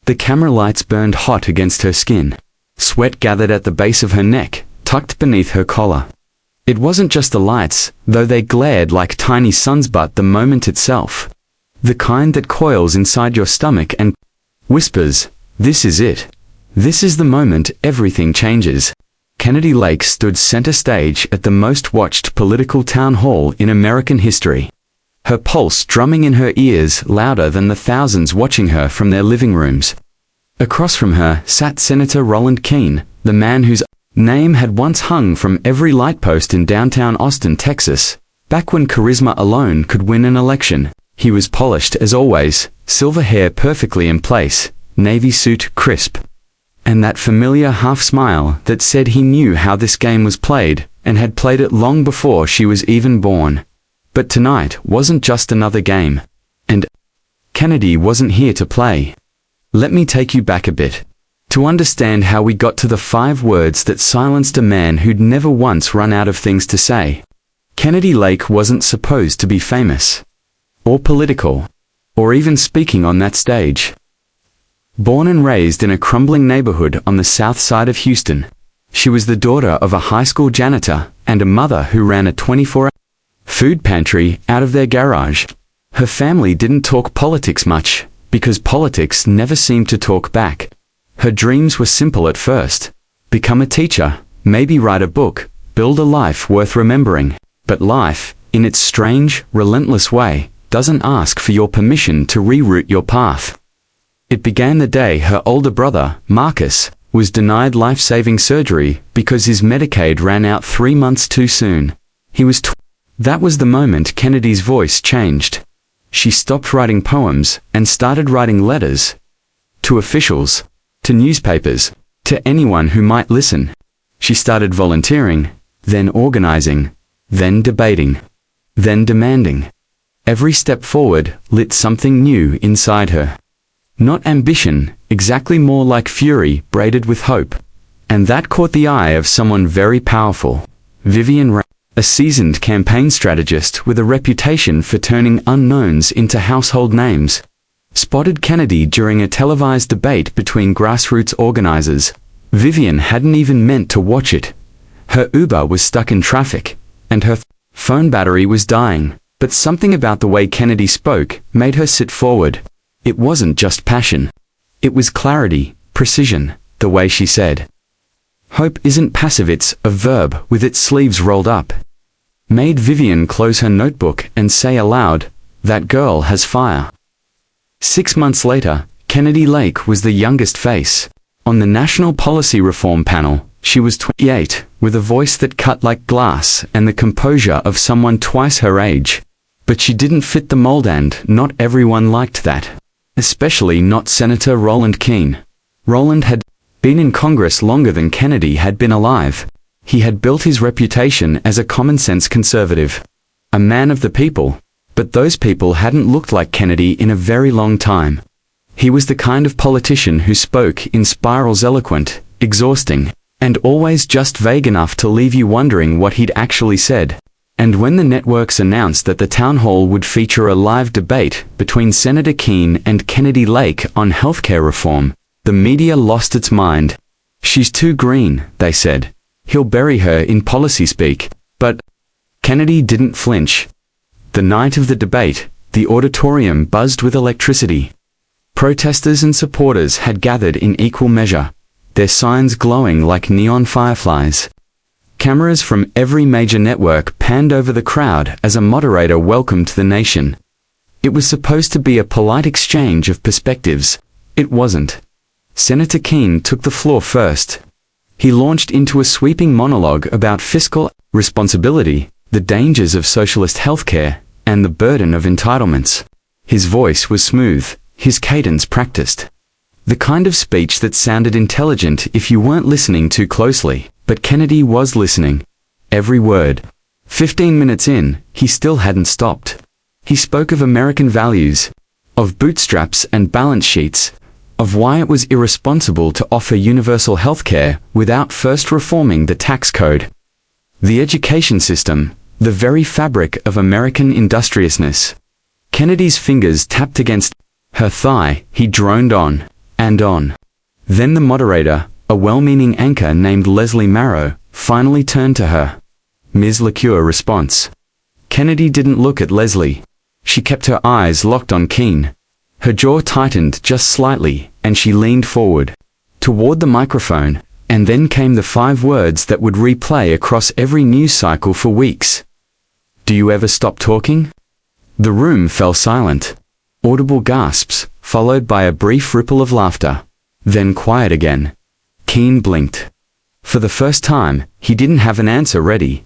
The camera lights burned hot against her skin. Sweat gathered at the base of her neck, tucked beneath her collar. It wasn't just the lights, though they glared like tiny suns, but the moment itself. The kind that coils inside your stomach and whispers, "This is it. This is the moment everything changes." Kennedy Lake stood center stage at the most watched political town hall in American history. Her pulse drumming in her ears louder than the thousands watching her from their living rooms. Across from her sat Senator Roland Keene, the man whose name had once hung from every light post in downtown Austin, Texas. Back when charisma alone could win an election, he was polished as always, silver hair perfectly in place, navy suit crisp, and that familiar half-smile that said he knew how this game was played, and had played it long before she was even born. But tonight wasn't just another game. And Kennedy wasn't here to play. Let me take you back a bit, to understand how we got to the 5 words that silenced a man who'd never once run out of things to say. Kennedy Lake wasn't supposed to be famous, or political, or even speaking on that stage. Born and raised in a crumbling neighborhood on the south side of Houston, she was the daughter of a high school janitor and a mother who ran a 24-hour food pantry out of their garage. Her family didn't talk politics much, because politics never seemed to talk back. Her dreams were simple at first. Become a teacher, maybe write a book, build a life worth remembering. But life, in its strange, relentless way, doesn't ask for your permission to reroute your path. It began the day her older brother, Marcus, was denied life-saving surgery because his Medicaid ran out 3 months too soon. He was That was the moment Kennedy's voice changed. She stopped writing poems and started writing letters. To officials, to newspapers, to anyone who might listen. She started volunteering, then organizing, then debating, then demanding. Every step forward lit something new inside her. Not ambition, exactly more like fury braided with hope. And that caught the eye of someone very powerful. Vivian Ray, a seasoned campaign strategist with a reputation for turning unknowns into household names, spotted Kennedy during a televised debate between grassroots organizers. Vivian hadn't even meant to watch it. Her Uber was stuck in traffic, and her phone battery was dying, but something about the way Kennedy spoke made her sit forward. It wasn't just passion. It was clarity, precision, the way she said, "Hope isn't passive, it's a verb with its sleeves rolled up." Made Vivian close her notebook and say aloud, "That girl has fire." 6 months later, Kennedy Lake was the youngest face. On the National Policy Reform Panel, she was 28, with a voice that cut like glass and the composure of someone twice her age. But she didn't fit the mold, and not everyone liked that. Especially not Senator Roland Keene. Roland had been in Congress longer than Kennedy had been alive. He had built his reputation as a common-sense conservative, a man of the people, but those people hadn't looked like Kennedy in a very long time. He was the kind of politician who spoke in spirals, eloquent, exhausting, and always just vague enough to leave you wondering what he'd actually said. And when the networks announced that the town hall would feature a live debate between Senator Keene and Kennedy Lake on healthcare reform, the media lost its mind. "She's too green," they said. "He'll bury her in policy speak." But Kennedy didn't flinch. The night of the debate, the auditorium buzzed with electricity. Protesters and supporters had gathered in equal measure, their signs glowing like neon fireflies. Cameras from every major network panned over the crowd as a moderator welcomed the nation. It was supposed to be a polite exchange of perspectives. It wasn't. Senator Keene took the floor first. He launched into a sweeping monologue about fiscal responsibility, the dangers of socialist healthcare, and the burden of entitlements. His voice was smooth, his cadence practiced. The kind of speech that sounded intelligent if you weren't listening too closely, but Kennedy was listening. Every word. 15 minutes in, he still hadn't stopped. He spoke of American values, of bootstraps and balance sheets, of why it was irresponsible to offer universal health care without first reforming the tax code. The education system, the very fabric of American industriousness. Kennedy's fingers tapped against her thigh. He droned on. and on. Then the moderator, a well-meaning anchor named Leslie Marrow, finally turned to her. Ms. Liqueur response. Kennedy didn't look at Leslie. She kept her eyes locked on Keane. Her jaw tightened just slightly, and she leaned forward, toward the microphone, and then came the 5 words that would replay across every news cycle for weeks. Do you ever stop talking? The room fell silent. Audible gasps, followed by a brief ripple of laughter. Then quiet again. Keane blinked. For the first time, he didn't have an answer ready.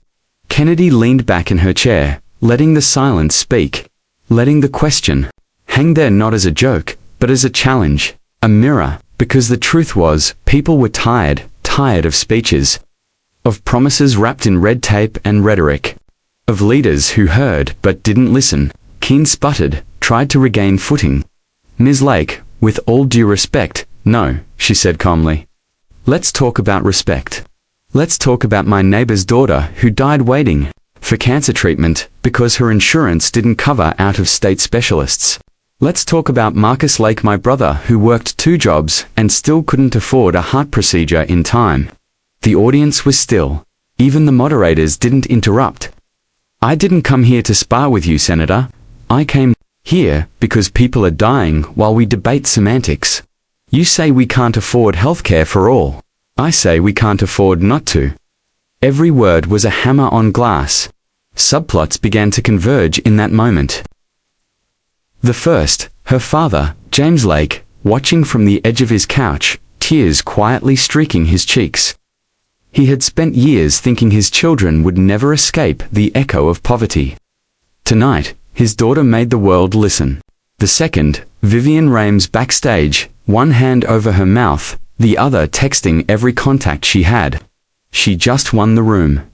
Kennedy leaned back in her chair, letting the silence speak, letting the question hang there not as a joke, but as a challenge, a mirror, because the truth was, people were tired of speeches, of promises wrapped in red tape and rhetoric, of leaders who heard but didn't listen. Keane sputtered, tried to regain footing. Ms. Lake, with all due respect, no, she said calmly. Let's talk about respect. Let's talk about my neighbor's daughter who died waiting for cancer treatment because her insurance didn't cover out-of-state specialists. Let's talk about Marcus Lake, my brother, who worked 2 jobs and still couldn't afford a heart procedure in time. The audience was still. Even the moderators didn't interrupt. I didn't come here to spar with you, Senator. I came here because people are dying while we debate semantics. You say we can't afford healthcare for all. I say we can't afford not to. Every word was a hammer on glass. Subplots began to converge in that moment. The first, her father, James Lake, watching from the edge of his couch, tears quietly streaking his cheeks. He had spent years thinking his children would never escape the echo of poverty. Tonight, his daughter made the world listen. The second, Vivian Rames backstage, one hand over her mouth, the other texting every contact she had. She just won the room.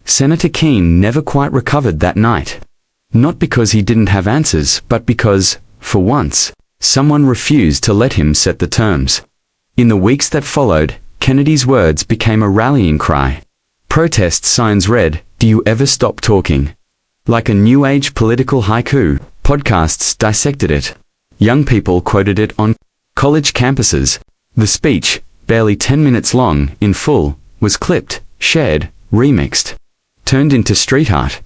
Senator Keane never quite recovered that night. Not because he didn't have answers, but because, for once, someone refused to let him set the terms. In the weeks that followed, Kennedy's words became a rallying cry. Protest signs read, "Do you ever stop talking?" Like a new age political haiku, podcasts dissected it. Young people quoted it on college campuses. The speech, barely 10 minutes long, in full, was clipped, shared, remixed, turned into street art.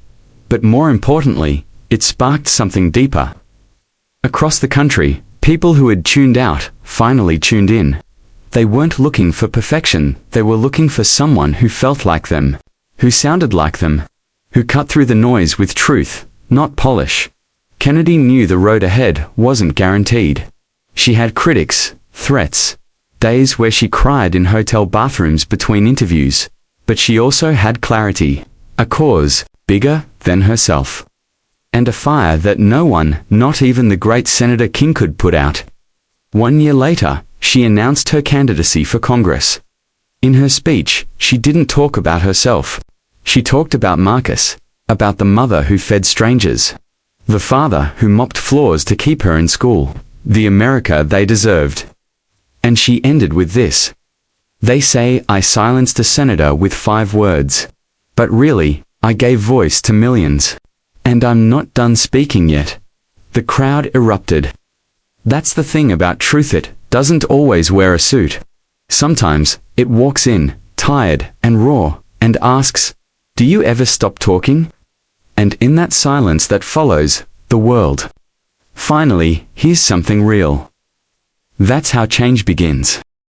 But more importantly, it sparked something deeper. Across the country, people who had tuned out finally tuned in. They weren't looking for perfection, they were looking for someone who felt like them, who sounded like them, who cut through the noise with truth, not polish. Kennedy knew the road ahead wasn't guaranteed. She had critics, threats, days where she cried in hotel bathrooms between interviews. But she also had clarity, a cause bigger than herself, and a fire that no one, not even the great Senator King, could put out. 1 year later, she announced her candidacy for Congress. In her speech, she didn't talk about herself. She talked about Marcus, about the mother who fed strangers, the father who mopped floors to keep her in school, the America they deserved. And she ended with this. They say I silenced a senator with 5 words. But really, I gave voice to millions. And I'm not done speaking yet. The crowd erupted. That's the thing about truth, it doesn't always wear a suit. Sometimes, it walks in, tired and raw, and asks, "Do you ever stop talking?" And in that silence that follows, the world finally hears something real. That's how change begins.